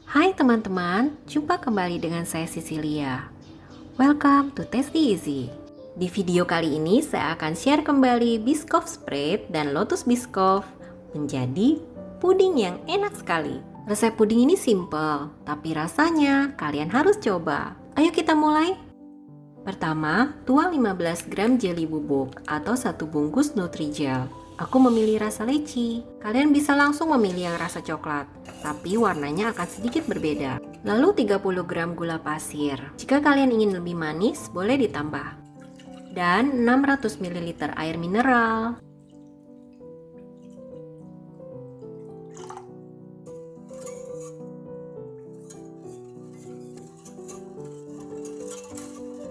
Hai teman-teman, jumpa kembali dengan saya Cecilia. Welcome to Tasty Easy. Di video kali ini saya akan share kembali Biscoff Spread dan Lotus Biscoff menjadi puding yang enak sekali. Resep puding ini simple, tapi rasanya kalian harus coba. Ayo kita mulai. Pertama, tuang 15 gram jelly bubuk atau 1 bungkus Nutrijel. Aku memilih rasa leci. Kalian bisa langsung memilih yang rasa coklat, tapi warnanya akan sedikit berbeda. Lalu 30 gram gula pasir. Jika kalian ingin lebih manis, boleh ditambah. Dan 600 ml air mineral.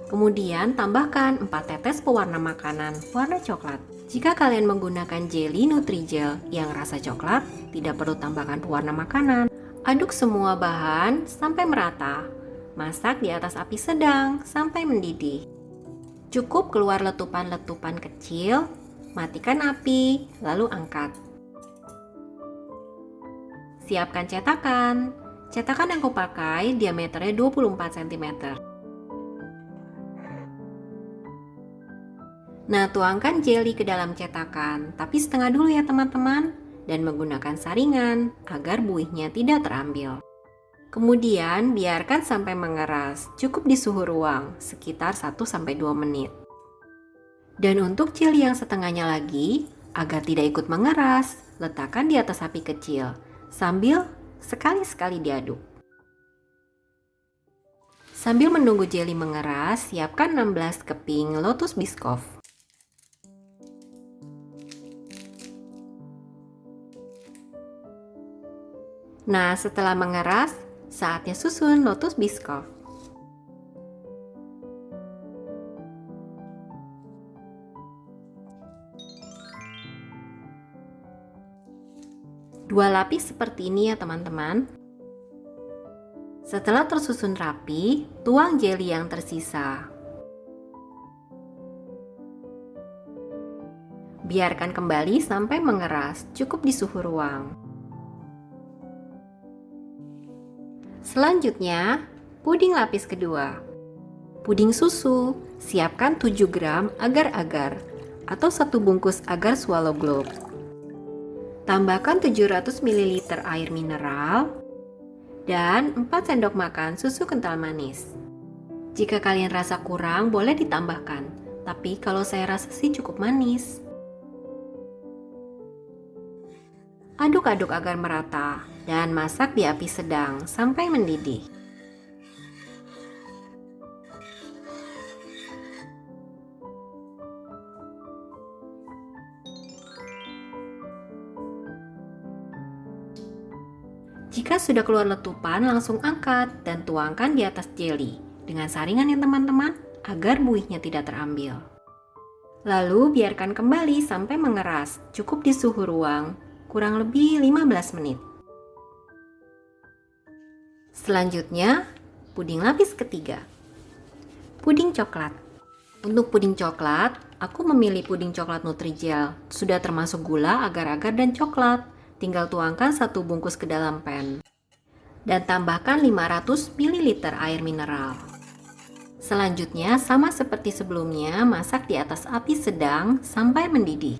Kemudian tambahkan 4 tetes pewarna makanan warna coklat. Jika kalian menggunakan jelly Nutrijel yang rasa coklat, tidak perlu tambahkan pewarna makanan. Aduk semua bahan sampai merata. Masak di atas api sedang sampai mendidih. Cukup keluar letupan-letupan kecil, matikan api, lalu angkat. Siapkan cetakan. Cetakan yang kupakai diameternya 24 cm. Nah, tuangkan jelly ke dalam cetakan, tapi setengah dulu ya teman-teman, dan menggunakan saringan agar buihnya tidak terambil. Kemudian, biarkan sampai mengeras, cukup di suhu ruang, sekitar 1-2 menit. Dan untuk jelly yang setengahnya lagi, agar tidak ikut mengeras, letakkan di atas api kecil, sambil sekali-sekali diaduk. Sambil menunggu jelly mengeras, siapkan 16 keping Lotus Biscoff. Nah, setelah mengeras, saatnya susun Lotus Biscoff. Dua lapis seperti ini ya teman-teman. Setelah tersusun rapi, tuang jelly yang tersisa. Biarkan kembali sampai mengeras, cukup di suhu ruang. Selanjutnya, puding lapis kedua. Puding susu, siapkan 7 gram agar-agar atau 1 bungkus agar swallow globe. Tambahkan 700 ml air mineral dan 4 sendok makan susu kental manis. Jika kalian rasa kurang, boleh ditambahkan, tapi kalau saya rasa sih cukup manis. Aduk-aduk agar merata dan masak di api sedang sampai mendidih. Jika sudah keluar letupan, langsung angkat dan tuangkan di atas jelly dengan saringan ya teman-teman, agar buihnya tidak terambil. Lalu biarkan kembali sampai mengeras, cukup di suhu ruang, kurang lebih 15 menit. Selanjutnya, puding lapis ketiga. Puding coklat. Untuk puding coklat, aku memilih puding coklat Nutrijel. Sudah termasuk gula, agar-agar, dan coklat. Tinggal tuangkan 1 bungkus ke dalam pan. Dan tambahkan 500 ml air mineral. Selanjutnya, sama seperti sebelumnya, masak di atas api sedang sampai mendidih.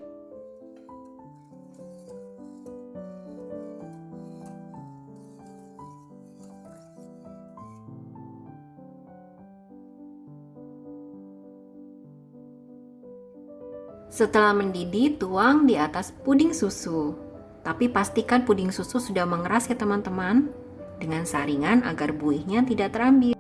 Setelah mendidih, tuang di atas puding susu. Tapi pastikan puding susu sudah mengeras ya teman-teman, dengan saringan agar buihnya tidak terambil.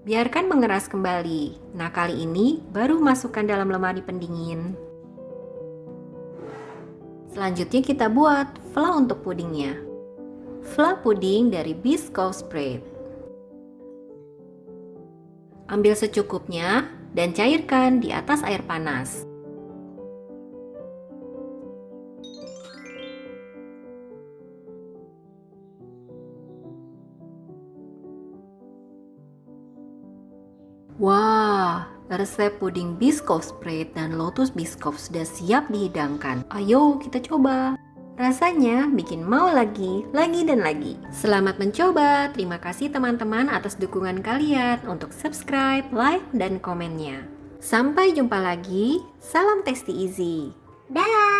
Biarkan mengeras kembali. Nah, kali ini baru masukkan dalam lemari pendingin. Selanjutnya kita buat fla untuk pudingnya. Fla puding dari Biscoff Spread. Ambil secukupnya dan cairkan di atas air panas. Wah, Resep puding Biscoff spread dan lotus biscoff sudah siap dihidangkan. Ayo kita coba. Rasanya bikin mau lagi dan lagi. Selamat mencoba. Terima kasih teman-teman atas dukungan kalian untuk subscribe, like, dan komennya. Sampai jumpa lagi. Salam Tasty Easy. Dah.